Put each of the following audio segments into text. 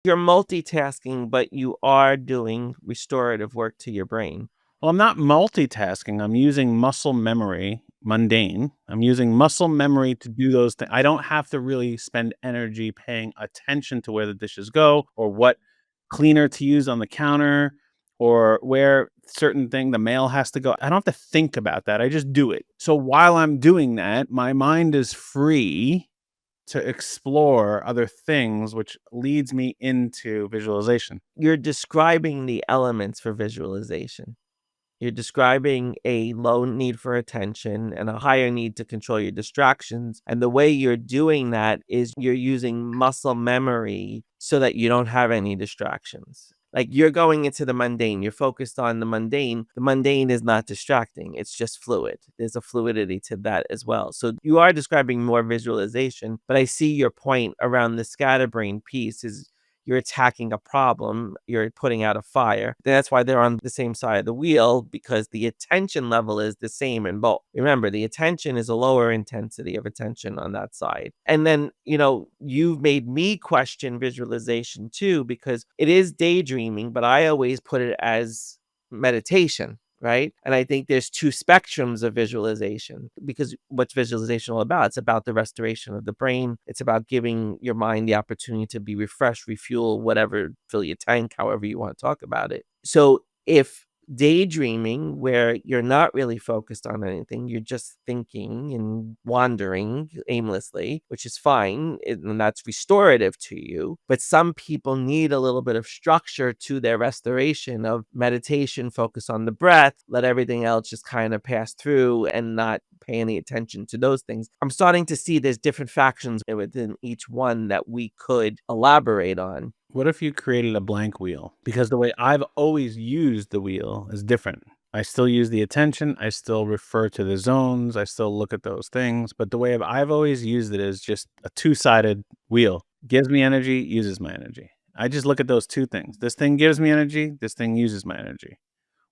You're multitasking, but you are doing restorative work to your brain. Well, I'm not multitasking. I'm using muscle memory, mundane. I'm using muscle memory to do those things. I don't have to really spend energy paying attention to where the dishes go or what cleaner to use on the counter or where certain thing the mail has to go. I don't have to think about that. I just do it. So while I'm doing that, my mind is free to explore other things, which leads me into visualization. You're describing the elements for visualization. You're describing a low need for attention and a higher need to control your distractions. And the way you're doing that is you're using muscle memory so that you don't have any distractions. Like you're going into the mundane, you're focused on the mundane. The mundane is not distracting, it's just fluid. There's a fluidity to that as well. So you are describing more visualization, but I see your point around the scatterbrain piece is you're attacking a problem, you're putting out a fire. That's why they're on the same side of the wheel, because the attention level is the same in both. Remember, the attention is a lower intensity of attention on that side. And then, you've made me question visualization too, because it is daydreaming, but I always put it as meditation. Right. And I think there's two spectrums of visualization, because what's visualization all about? It's about the restoration of the brain. It's about giving your mind the opportunity to be refreshed, refuel, whatever, fill your tank, however you want to talk about it. So if daydreaming, where you're not really focused on anything, you're just thinking and wandering aimlessly, which is fine, and that's restorative to you. But some people need a little bit of structure to their restoration of meditation, focus on the breath, let everything else just kind of pass through and not pay any attention to those things. I'm starting to see there's different factions within each one that we could elaborate on. What if you created a blank wheel? Because the way I've always used the wheel is different. I still use the attention. I still refer to the zones. I still look at those things. But the way I've always used it is just a two-sided wheel. Gives me energy, uses my energy. I just look at those two things. This thing gives me energy. This thing uses my energy.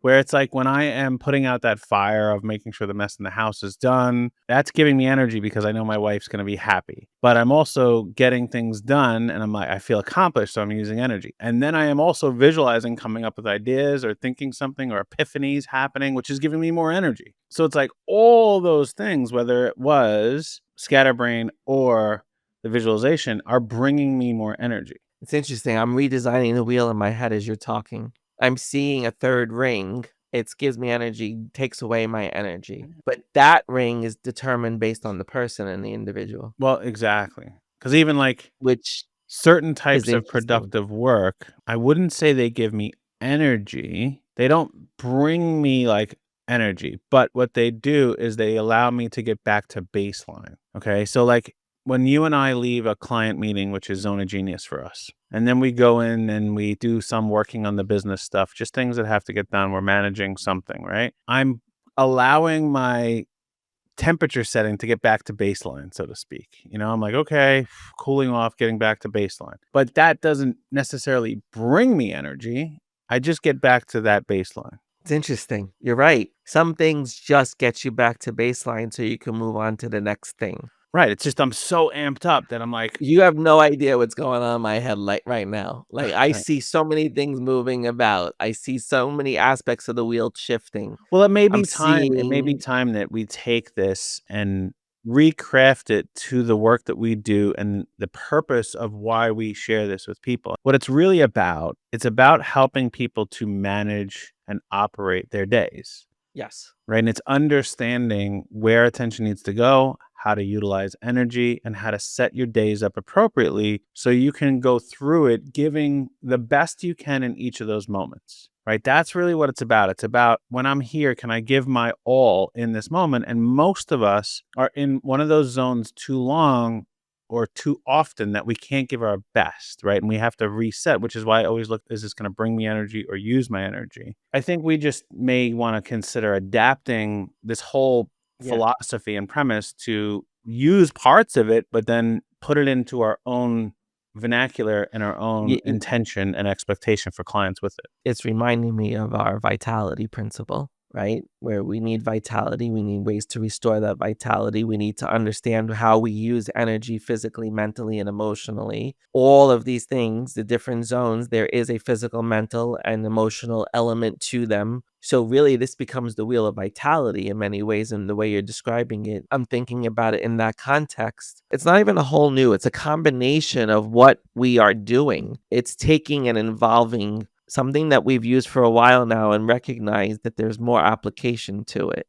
Where it's like when I am putting out that fire of making sure the mess in the house is done, that's giving me energy because I know my wife's going to be happy. But I'm also getting things done and I'm like, I feel accomplished, so I'm using energy. And then I am also visualizing coming up with ideas or thinking something or epiphanies happening, which is giving me more energy. So it's like all those things, whether it was scatterbrain or the visualization, are bringing me more energy. It's interesting. I'm redesigning the wheel in my head as you're talking. I'm seeing a third ring. It gives me energy, takes away my energy. But that ring is determined based on the person and the individual, Well, exactly. Because even like which certain is types of interesting. productive work, I wouldn't say they give me energy. They don't bring me like energy, but what they do is they allow me to get back to baseline. Okay. So, like when you and I leave a client meeting, which is Zone of Genius for us, and then we go in and we do some working on the business stuff, just things that have to get done. We're managing something, right? I'm allowing my temperature setting to get back to baseline, so to speak. I'm like, okay, cooling off, getting back to baseline. But that doesn't necessarily bring me energy. I just get back to that baseline. It's interesting. You're right. Some things just get you back to baseline so you can move on to the next thing. Right. It's just I'm so amped up that I'm like, You have no idea what's going on in my head like right now. Like I right. see so many things moving about. I see so many aspects of the wheel shifting. Well, it may I'm be time. It may be seeing time that we take this and recraft it to the work that we do and the purpose of why we share this with people. What it's really about, it's about helping people to manage and operate their days. yes. Right? And it's understanding where attention needs to go, how to utilize energy, and how to set your days up appropriately so you can go through it giving the best you can in each of those moments. Right? That's really what it's about. It's about when I'm here, can I give my all in this moment? And most of us are in one of those zones too long or too often that we can't give our best, right? And we have to reset, which is why I always look, is this going to bring me energy or use my energy? I think we just may want to consider adapting this whole Yeah. philosophy and premise to use parts of it, but then put it into our own vernacular and our own intention and expectation for clients with it. It's reminding me of our vitality principle. right? Where we need vitality, we need ways to restore that vitality. We need to understand how we use energy physically, mentally, and emotionally. All of these things, the different zones, there is a physical, mental, and emotional element to them. So really, this becomes the wheel of vitality in many ways. And the way you're describing it, I'm thinking about it in that context. It's not even a whole new, it's a combination of what we are doing. It's taking and involving something that we've used for a while now and recognize that there's more application to it.